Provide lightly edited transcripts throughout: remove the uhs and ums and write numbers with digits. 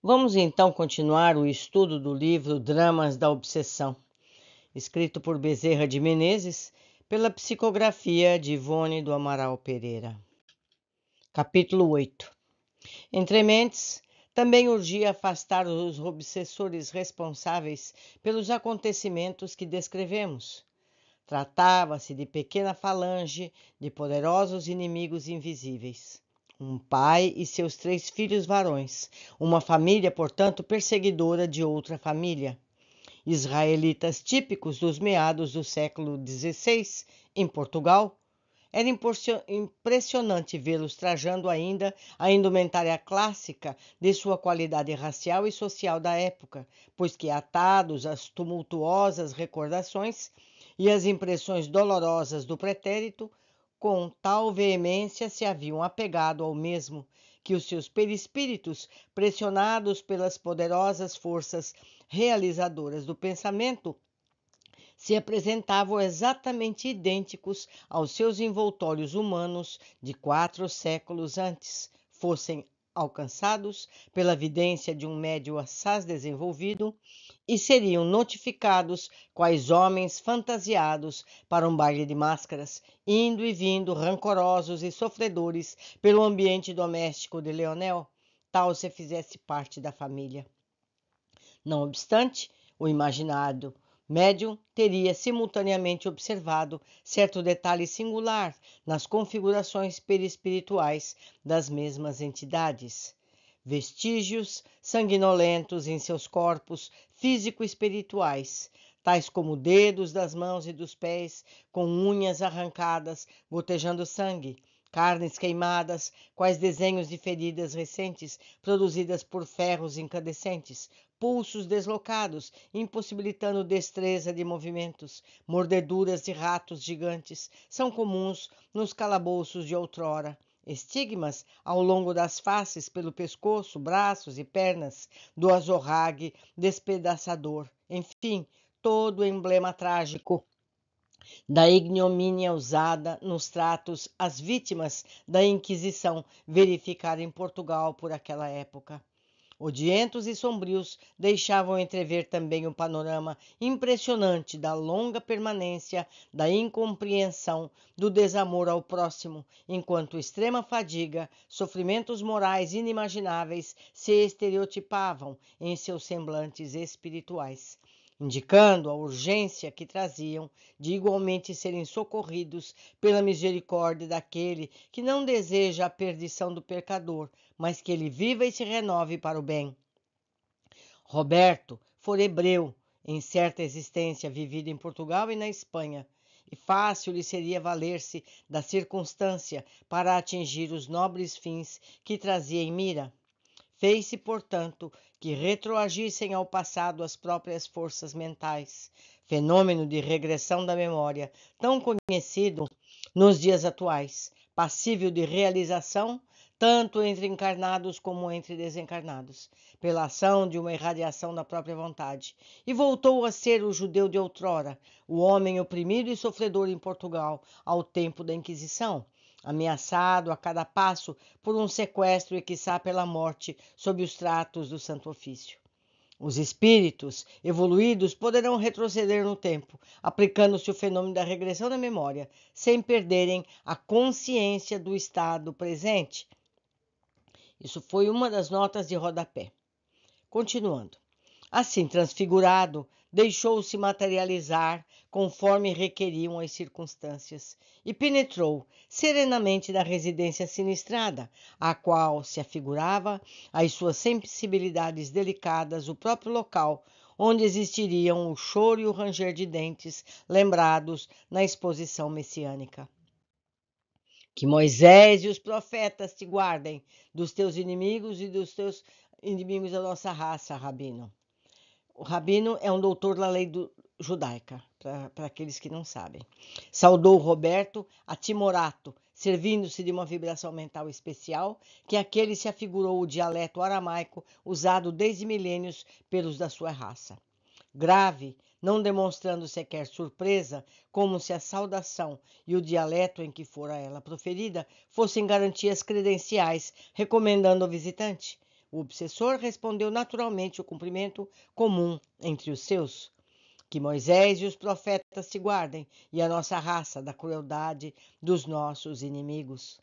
Vamos então continuar o estudo do livro Dramas da Obsessão, escrito por Bezerra de Menezes, pela psicografia de Ivone do Amaral Pereira. Capítulo 8. Entre mentes, também urgia afastar os obsessores responsáveis pelos acontecimentos que descrevemos. Tratava-se de pequena falange de poderosos inimigos invisíveis. Um pai e seus 3 filhos varões, uma família, portanto, perseguidora de outra família. Israelitas típicos dos meados do século XVI, em Portugal. Era impressionante vê-los trajando ainda a indumentária clássica de sua qualidade racial e social da época, pois que, atados às tumultuosas recordações e às impressões dolorosas do pretérito, com tal veemência se haviam apegado ao mesmo, que os seus perispíritos, pressionados pelas poderosas forças realizadoras do pensamento, se apresentavam exatamente idênticos aos seus envoltórios humanos de 4 séculos antes, fossem alcançados pela vidência de um médio assaz desenvolvido e seriam notificados quais homens fantasiados para um baile de máscaras, indo e vindo rancorosos e sofredores pelo ambiente doméstico de Leonel, tal se fizesse parte da família. Não obstante, o imaginado médium teria simultaneamente observado certo detalhe singular nas configurações perispirituais das mesmas entidades. Vestígios sanguinolentos em seus corpos físico-espirituais, tais como dedos das mãos e dos pés com unhas arrancadas, gotejando sangue, carnes queimadas, quais desenhos de feridas recentes produzidas por ferros incandescentes, pulsos deslocados, impossibilitando destreza de movimentos, mordeduras de ratos gigantes, são comuns nos calabouços de outrora. Estigmas ao longo das faces, pelo pescoço, braços e pernas do azorrague despedaçador. Enfim, todo o emblema trágico da ignomínia usada nos tratos às vítimas da Inquisição verificada em Portugal por aquela época. Odientos e sombrios deixavam entrever também o panorama impressionante da longa permanência, da incompreensão, do desamor ao próximo, enquanto extrema fadiga, sofrimentos morais inimagináveis se estereotipavam em seus semblantes espirituais, indicando a urgência que traziam de igualmente serem socorridos pela misericórdia daquele que não deseja a perdição do pecador, mas que ele viva e se renove para o bem. Roberto fora hebreu, em certa existência vivida em Portugal e na Espanha, e fácil lhe seria valer-se da circunstância para atingir os nobres fins que trazia em mira. Fez-se, portanto, que retroagissem ao passado as próprias forças mentais, fenômeno de regressão da memória tão conhecido nos dias atuais, passível de realização tanto entre encarnados como entre desencarnados, pela ação de uma irradiação da própria vontade, e voltou a ser o judeu de outrora, o homem oprimido e sofredor em Portugal ao tempo da Inquisição, ameaçado a cada passo por um sequestro e quiçá pela morte sob os tratos do Santo Ofício. Os espíritos evoluídos poderão retroceder no tempo, aplicando-se o fenômeno da regressão da memória, sem perderem a consciência do estado presente. Isso foi uma das notas de rodapé. Continuando. Assim transfigurado, deixou-se materializar conforme requeriam as circunstâncias e penetrou serenamente na residência sinistrada, à qual se afigurava as suas sensibilidades delicadas o próprio local onde existiriam o choro e o ranger de dentes lembrados na exposição messiânica. Que Moisés e os profetas te guardem dos teus inimigos e dos teus inimigos da nossa raça, Rabino. O Rabino é um doutor da lei judaica, para aqueles que não sabem. Saudou Roberto a timorato, servindo-se de uma vibração mental especial, que aquele se afigurou o dialeto aramaico usado desde milênios pelos da sua raça. Grave, não demonstrando sequer surpresa, como se a saudação e o dialeto em que fora ela proferida fossem garantias credenciais, recomendando ao visitante. O obsessor respondeu naturalmente o cumprimento comum entre os seus. Que Moisés e os profetas te guardem, e a nossa raça da crueldade dos nossos inimigos.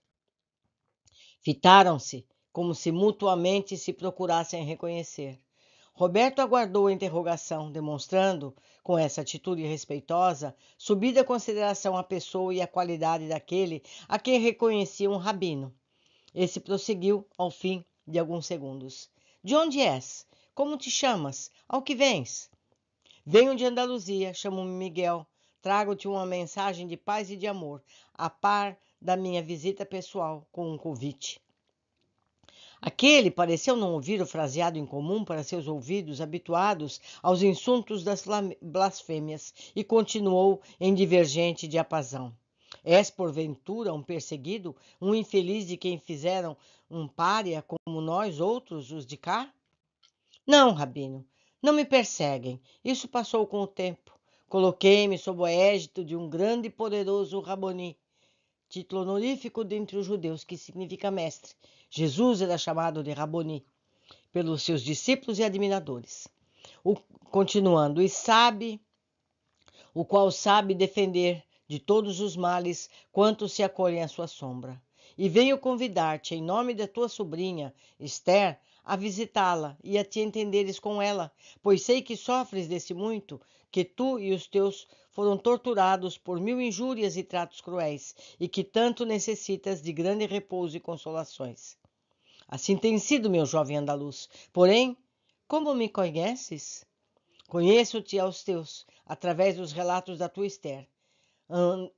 Fitaram-se, como se mutuamente se procurassem reconhecer. Roberto aguardou a interrogação, demonstrando, com essa atitude respeitosa, subida consideração à pessoa e à qualidade daquele a quem reconhecia um rabino. Esse prosseguiu, ao fim de alguns segundos. De onde és? Como te chamas? Ao que vens? Venho de Andaluzia, chamo-me Miguel. Trago-te uma mensagem de paz e de amor, a par da minha visita pessoal, com um convite. Aquele pareceu não ouvir o fraseado incomum para seus ouvidos habituados aos insultos das blasfêmias e continuou em divergente diapasão. És, porventura, um perseguido, um infeliz de quem fizeram um pária como nós outros, os de cá? Não, rabino, não me perseguem. Isso passou com o tempo. Coloquei-me sob o égito de um grande e poderoso Raboni, título honorífico dentre os judeus que significa mestre. Jesus era chamado de Raboni pelos seus discípulos e admiradores. Continuando, o qual sabe defender de todos os males quantos se acolhem à sua sombra. E venho convidar-te, em nome da tua sobrinha, Esther, a visitá-la e a te entenderes com ela, pois sei que sofres desse muito, que tu e os teus foram torturados por 1000 injúrias e tratos cruéis, e que tanto necessitas de grande repouso e consolações. Assim tem sido, meu jovem andaluz. Porém, como me conheces? Conheço-te aos teus, através dos relatos da tua Esther.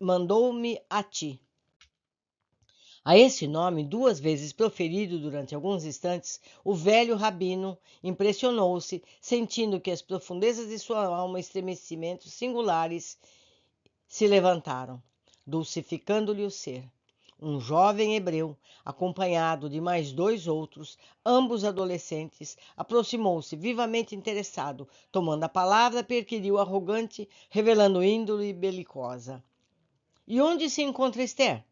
Mandou-me a ti. A esse nome, 2 vezes proferido durante alguns instantes, o velho rabino impressionou-se, sentindo que as profundezas de sua alma estremecimentos singulares se levantaram, dulcificando-lhe o ser. Um jovem hebreu, acompanhado de mais 2 outros, ambos adolescentes, aproximou-se vivamente interessado, tomando a palavra, perquiriu arrogante, revelando índole belicosa. E onde se encontra Esther?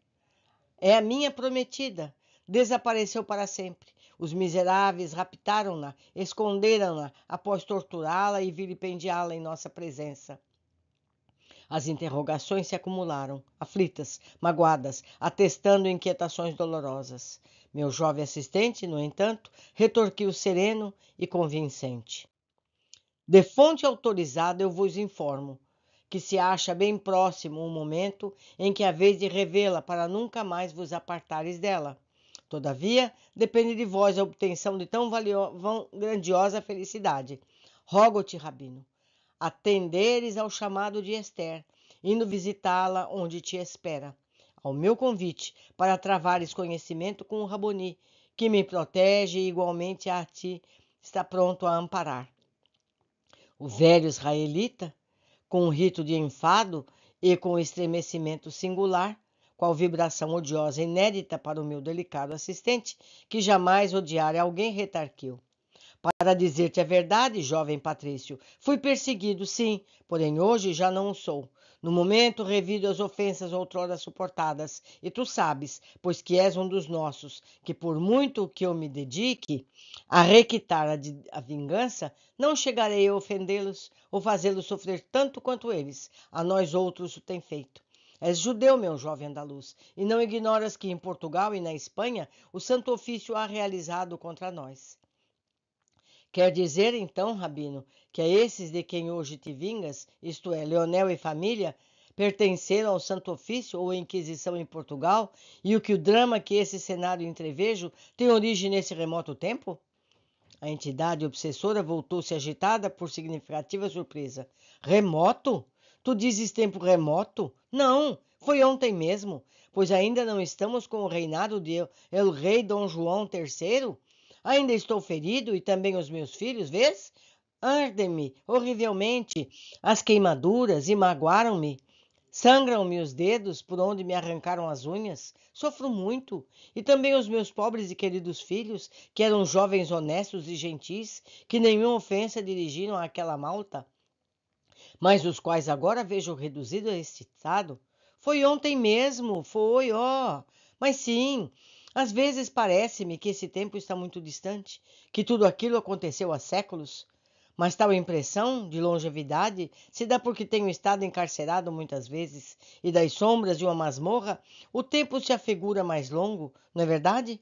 É a minha prometida. Desapareceu para sempre. Os miseráveis raptaram-na, esconderam-na após torturá-la e vilipendiá-la em nossa presença. As interrogações se acumularam, aflitas, magoadas, atestando inquietações dolorosas. Meu jovem assistente, no entanto, retorquiu sereno e convincente. De fonte autorizada eu vos informo que se acha bem próximo o momento em que haveis de revê-la para nunca mais vos apartares dela. Todavia, depende de vós a obtenção de tão grandiosa felicidade. Rogo-te, rabino, atenderes ao chamado de Esther, indo visitá-la onde te espera, ao meu convite, para travares conhecimento com o Raboni, que me protege e igualmente a ti está pronto a amparar. O velho israelita, com um rito de enfado e com estremecimento singular, qual vibração odiosa e inédita para o meu delicado assistente, que jamais odiara alguém, retarquiu. Para dizer-te a verdade, jovem Patrício, fui perseguido, sim, porém hoje já não o sou. No momento revido as ofensas outrora suportadas, e tu sabes, pois que és um dos nossos, que por muito que eu me dedique a requitar a vingança, não chegarei a ofendê-los ou fazê-los sofrer tanto quanto eles, a nós outros o têm feito. És judeu, meu jovem andaluz, e não ignoras que em Portugal e na Espanha o Santo Ofício há realizado contra nós. Quer dizer, então, rabino, que a esses de quem hoje te vingas, isto é, Leonel e família, pertenceram ao Santo Ofício ou à Inquisição em Portugal, e o drama que esse cenário entrevejo tem origem nesse remoto tempo? A entidade obsessora voltou-se agitada por significativa surpresa. Remoto? Tu dizes tempo remoto? Não, foi ontem mesmo, pois ainda não estamos com o reinado de El Rei Dom João III. Ainda estou ferido e também os meus filhos, vês? Ardem-me horrivelmente as queimaduras e magoaram-me. Sangram-me os dedos por onde me arrancaram as unhas. Sofro muito. E também os meus pobres e queridos filhos, que eram jovens honestos e gentis, que nenhuma ofensa dirigiram àquela malta, mas os quais agora vejo reduzido a este estado. Foi ontem mesmo, foi, ó. Mas sim, Às vezes parece-me que esse tempo está muito distante, que tudo aquilo aconteceu há séculos. Mas tal impressão de longevidade se dá porque tenho estado encarcerado muitas vezes, e das sombras de uma masmorra o tempo se afigura mais longo, não é verdade?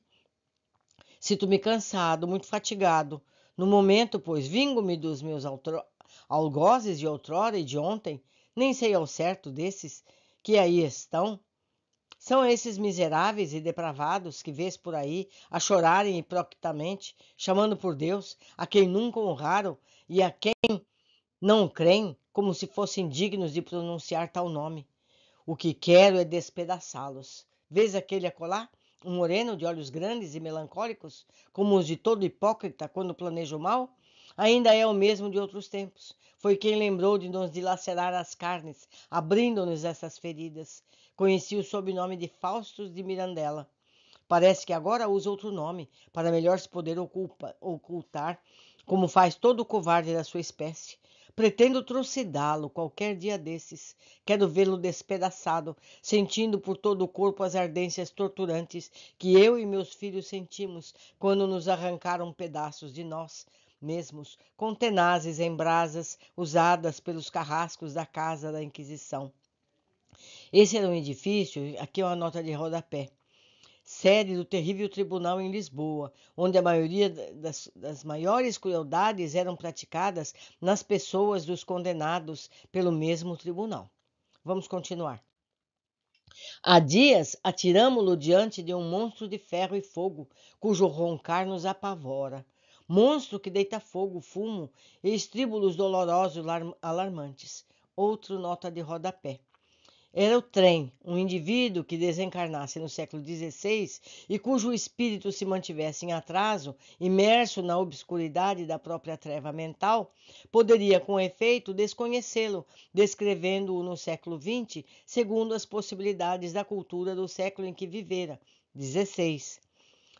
Sinto-me cansado, muito fatigado. No momento, pois, vingo-me dos meus algozes de outrora e de ontem, nem sei ao certo desses que aí estão. São esses miseráveis e depravados que vês por aí a chorarem hipocritamente, chamando por Deus a quem nunca honraram e a quem não creem, como se fossem dignos de pronunciar tal nome. O que quero é despedaçá-los. Vês aquele acolá? Um moreno de olhos grandes e melancólicos, como os de todo hipócrita quando planeja o mal? Ainda é o mesmo de outros tempos. Foi quem lembrou de nos dilacerar as carnes, abrindo-nos essas feridas. Conheci-o sob o nome de Faustus de Mirandela. Parece que agora usa outro nome, para melhor se poder ocultar, como faz todo o covarde da sua espécie. Pretendo trucidá-lo qualquer dia desses. Quero vê-lo despedaçado, sentindo por todo o corpo as ardências torturantes que eu e meus filhos sentimos quando nos arrancaram pedaços de nós mesmos, com tenazes em brasas usadas pelos carrascos da casa da Inquisição. Esse era um edifício, aqui é uma nota de rodapé, sede do terrível tribunal em Lisboa, onde a maioria das maiores crueldades eram praticadas nas pessoas dos condenados pelo mesmo tribunal. Vamos continuar. Há dias atiramo-lo diante de um monstro de ferro e fogo, cujo roncar nos apavora. Monstro que deita fogo, fumo e estríbulos dolorosos alarmantes. Outro nota de rodapé. Era o trem, um indivíduo que desencarnasse no século XVI e cujo espírito se mantivesse em atraso, imerso na obscuridade da própria treva mental, poderia, com efeito, desconhecê-lo, descrevendo-o no século XX, segundo as possibilidades da cultura do século em que vivera, XVI.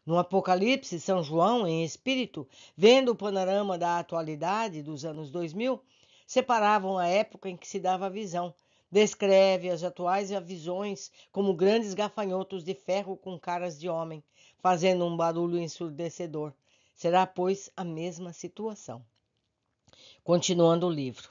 No Apocalipse, São João, em espírito, vendo o panorama da atualidade dos anos 2000, separavam a época em que se dava a visão. Descreve as atuais visões como grandes gafanhotos de ferro com caras de homem, fazendo um barulho ensurdecedor. Será, pois, a mesma situação. Continuando o livro.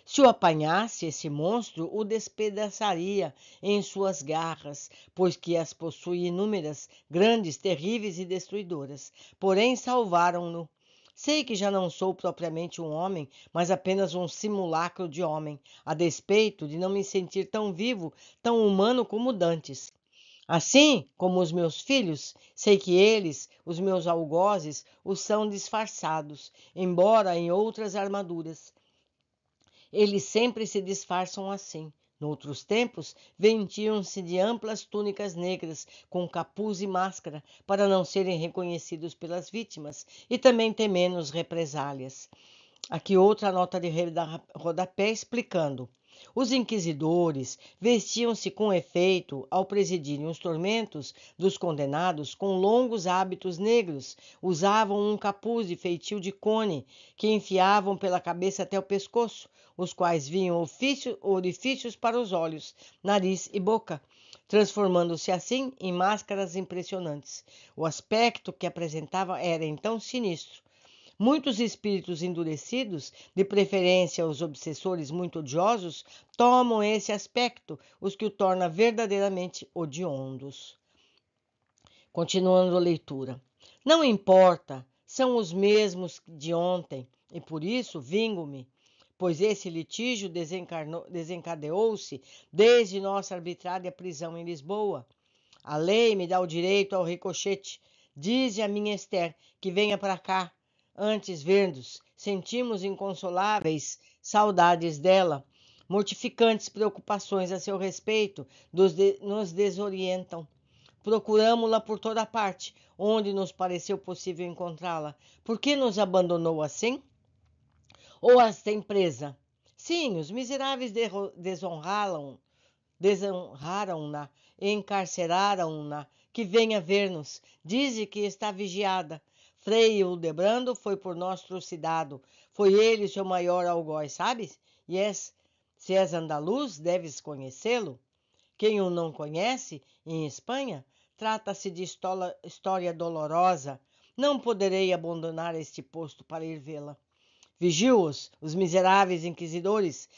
Se o apanhasse, esse monstro o despedaçaria em suas garras, pois que as possui inúmeras, grandes, terríveis e destruidoras. Porém, salvaram-no. Sei que já não sou propriamente um homem, mas apenas um simulacro de homem, a despeito de não me sentir tão vivo, tão humano como dantes. Assim como os meus filhos, sei que eles, os meus algozes, os são disfarçados, embora em outras armaduras. Eles sempre se disfarçam assim. Noutros tempos, vestiam-se de amplas túnicas negras, com capuz e máscara, para não serem reconhecidos pelas vítimas e também ter menos represálias. Aqui outra nota de rodapé explicando. Os inquisidores vestiam-se com efeito ao presidirem os tormentos dos condenados com longos hábitos negros, usavam um capuz de feitio de cone que enfiavam pela cabeça até o pescoço, os quais vinham orifícios para os olhos, nariz e boca, transformando-se assim em máscaras impressionantes. O aspecto que apresentava era então sinistro. Muitos espíritos endurecidos, de preferência os obsessores muito odiosos, tomam esse aspecto, os que o torna verdadeiramente odiondos. Continuando a leitura. Não importa, são os mesmos de ontem, e por isso vingo-me, pois esse litígio desencadeou-se desde nossa arbitrária prisão em Lisboa. A lei me dá o direito ao ricochete. Dize a minha Esther que venha para cá. Antes vermos, sentimos inconsoláveis saudades dela. Mortificantes preocupações a seu respeito nos desorientam. Procuramo-la por toda parte, onde nos pareceu possível encontrá-la. Por que nos abandonou assim? Ou as tem presa? Sim, os miseráveis desonraram-na, encarceraram-na, que venha ver-nos. Dize que está vigiada. Frei Hildebrando foi por nós trucidado. Foi ele seu maior algoz, sabes? Se és andaluz, deves conhecê-lo. Quem o não conhece, em Espanha, trata-se de história dolorosa. Não poderei abandonar este posto para ir vê-la. Vigio-os, os miseráveis inquisidores.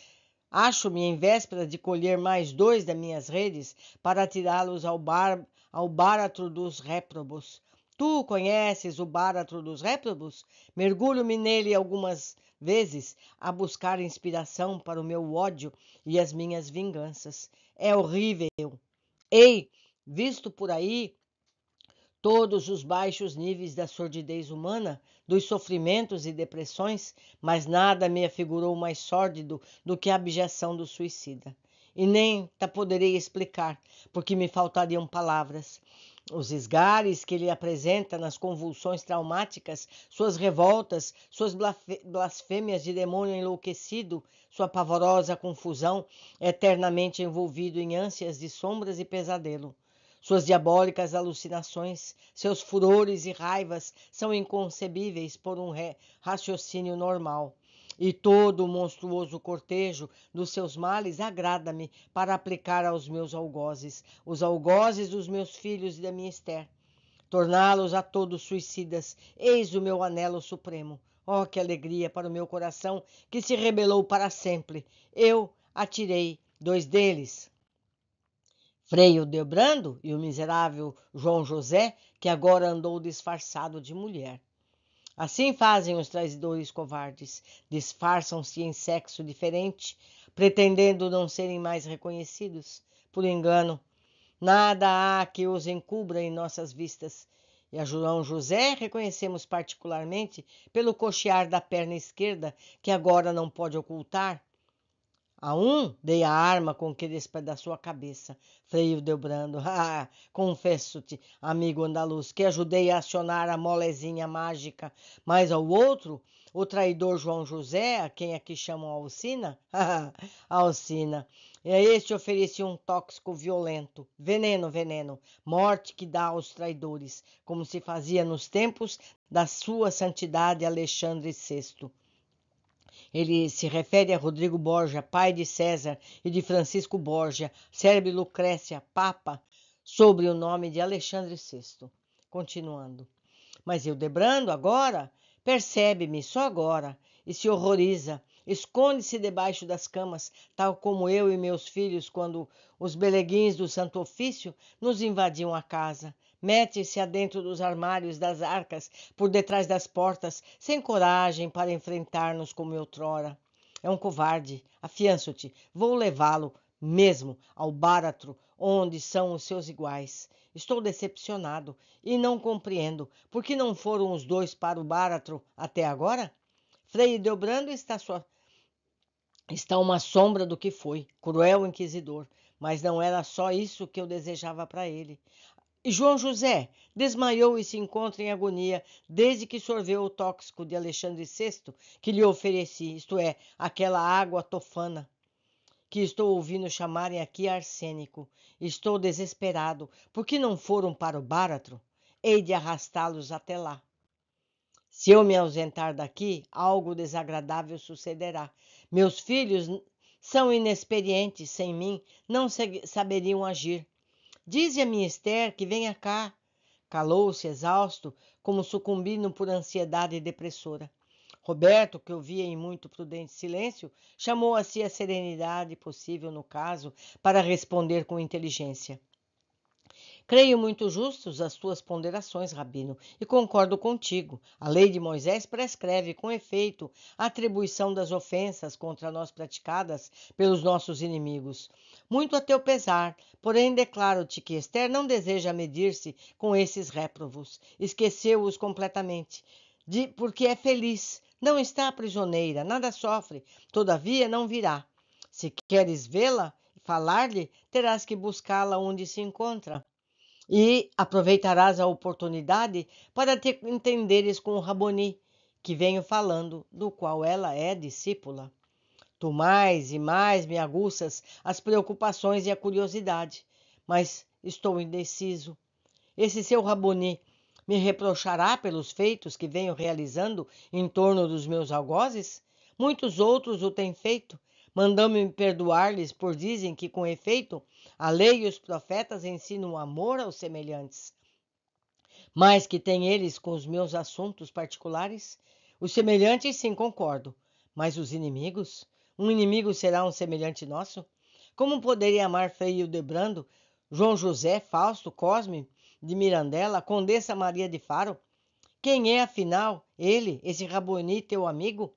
Acho-me em véspera de colher mais 2 das minhas redes para atirá-los ao báratro dos réprobos. Tu conheces o báratro dos réprobos? Mergulho-me nele algumas vezes a buscar inspiração para o meu ódio e as minhas vinganças. É horrível. Ei, visto por aí todos os baixos níveis da sordidez humana, dos sofrimentos e depressões, mas nada me afigurou mais sórdido do que a abjeção do suicida. E nem te poderei explicar, porque me faltariam palavras. Os esgares que ele apresenta nas convulsões traumáticas, suas revoltas, suas blasfêmias de demônio enlouquecido, sua pavorosa confusão, eternamente envolvido em ânsias de sombras e pesadelo. Suas diabólicas alucinações, seus furores e raivas são inconcebíveis por um raciocínio normal. E todo o monstruoso cortejo dos seus males agrada-me para aplicar aos meus algozes, os algozes dos meus filhos e da minha Esther. Torná-los a todos suicidas, eis o meu anelo supremo. Oh, que alegria para o meu coração, que se rebelou para sempre. Eu atirei 2 deles. Frei Ildebrando e o miserável João José, que agora andou disfarçado de mulher. Assim fazem os traidores covardes, disfarçam-se em sexo diferente, pretendendo não serem mais reconhecidos. Por engano, nada há que os encubra em nossas vistas. E a João José reconhecemos particularmente pelo coxear da perna esquerda, que agora não pode ocultar. A um dei a arma com que despedaçou a cabeça. Frei Ildebrando, confesso-te, amigo andaluz, que ajudei a acionar a molezinha mágica, mas ao outro, o traidor João José, a quem aqui chamam Alcina, Alcina, e a este ofereci um tóxico violento, veneno, morte que dá aos traidores, como se fazia nos tempos da sua santidade Alexandre VI. Ele se refere a Rodrigo Borgia, pai de César, e de Francisco Borgia, célebre Lucrécia, papa, sobre o nome de Alexandre VI. Continuando. Mas Ildebrando agora percebe-me só agora e se horroriza, esconde-se debaixo das camas, tal como eu e meus filhos quando os beleguins do Santo Ofício nos invadiam a casa. Mete-se adentro dos armários das arcas, por detrás das portas, sem coragem para enfrentar-nos como outrora. É um covarde, afianço-te, vou levá-lo mesmo ao báratro, onde são os seus iguais. Estou decepcionado e não compreendo por que não foram os 2 para o báratro até agora. Frei Ildebrando está uma sombra do que foi, cruel inquisidor, mas não era só isso que eu desejava para ele. E João José desmaiou e se encontra em agonia desde que sorveu o tóxico de Alexandre VI que lhe ofereci, isto é, aquela água tofana, que estou ouvindo chamarem aqui arsênico. Estou desesperado. Por que não foram para o báratro? Hei de arrastá-los até lá. Se eu me ausentar daqui, algo desagradável sucederá. Meus filhos são inexperientes sem mim, não saberiam agir. Dize a minha Esther que venha cá. Calou-se, exausto, como sucumbindo por ansiedade depressora. Roberto, que ouvia em muito prudente silêncio, chamou a si a serenidade possível no caso para responder com inteligência. Creio muito justos as tuas ponderações, Rabino, e concordo contigo. A lei de Moisés prescreve, com efeito, a atribuição das ofensas contra nós praticadas pelos nossos inimigos. Muito a teu pesar, porém declaro-te que Esther não deseja medir-se com esses réprobos. Esqueceu-os completamente, porque é feliz, não está prisioneira, nada sofre, todavia não virá. Se queres vê-la e falar-lhe, terás que buscá-la onde se encontra. E aproveitarás a oportunidade para te entenderes com o Raboni, que venho falando, do qual ela é discípula. Tu mais e mais me aguças as preocupações e a curiosidade, mas estou indeciso. Esse seu Raboni me reprochará pelos feitos que venho realizando em torno dos meus algozes? Muitos outros o têm feito, mandando-me perdoar-lhes, por dizem que, com efeito, a lei e os profetas ensinam o amor aos semelhantes. Mas que têm eles com os meus assuntos particulares? Os semelhantes, sim, concordo. Mas os inimigos? Um inimigo será um semelhante nosso? Como poderia amar Frei Hildebrando, João José, Fausto, Cosme de Mirandela, Condessa Maria de Faro? Quem é, afinal, ele, esse Raboni, teu amigo?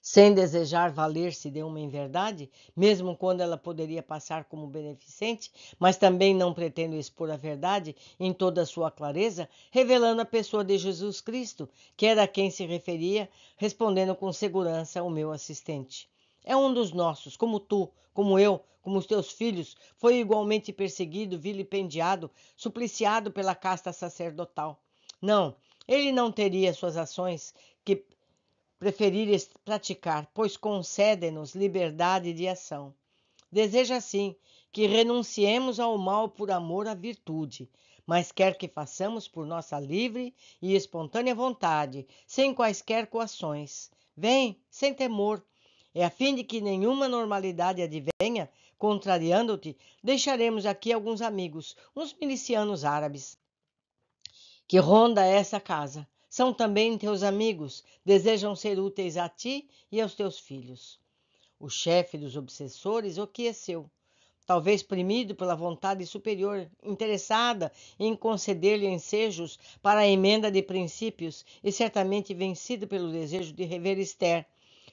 Sem desejar valer-se de uma inverdade, mesmo quando ela poderia passar como beneficente, mas também não pretendo expor a verdade em toda a sua clareza, revelando a pessoa de Jesus Cristo, que era a quem se referia, respondendo com segurança o meu assistente. É um dos nossos, como tu, como eu, como os teus filhos, foi igualmente perseguido, vilipendiado, supliciado pela casta sacerdotal. Não, ele não teria suas ações que preferires praticar, pois concede-nos liberdade de ação. Deseja, assim, que renunciemos ao mal por amor à virtude, mas quer que façamos por nossa livre e espontânea vontade, sem quaisquer coações. Vem, sem temor. É a fim de que nenhuma normalidade advenha, contrariando-te, deixaremos aqui alguns amigos, uns milicianos árabes, que ronda essa casa. São também teus amigos, desejam ser úteis a ti e aos teus filhos. O chefe dos obsessores aqueceu, talvez primido pela vontade superior, interessada em conceder-lhe ensejos para a emenda de princípios e certamente vencido pelo desejo de rever Esther,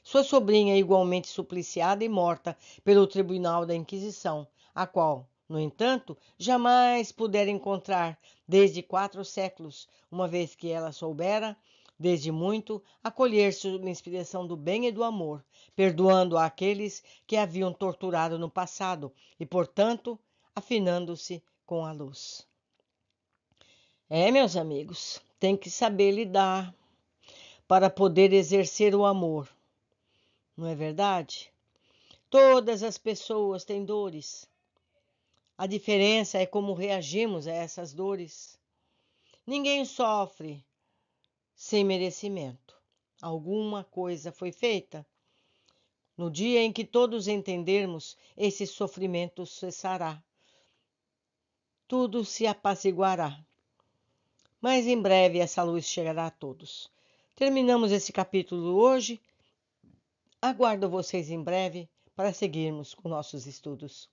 sua sobrinha igualmente supliciada e morta pelo tribunal da Inquisição, a qual, no entanto, jamais pudera encontrar desde 4 séculos, uma vez que ela soubera, desde muito, acolher-se uma inspiração do bem e do amor, perdoando àqueles que a haviam torturado no passado e, portanto, afinando-se com a luz. Meus amigos, tem que saber lidar para poder exercer o amor, não é verdade? Todas as pessoas têm dores. A diferença é como reagimos a essas dores. Ninguém sofre sem merecimento. Alguma coisa foi feita. No dia em que todos entendermos, esse sofrimento cessará. Tudo se apaciguará. Mas em breve essa luz chegará a todos. Terminamos esse capítulo hoje. Aguardo vocês em breve para seguirmos com nossos estudos.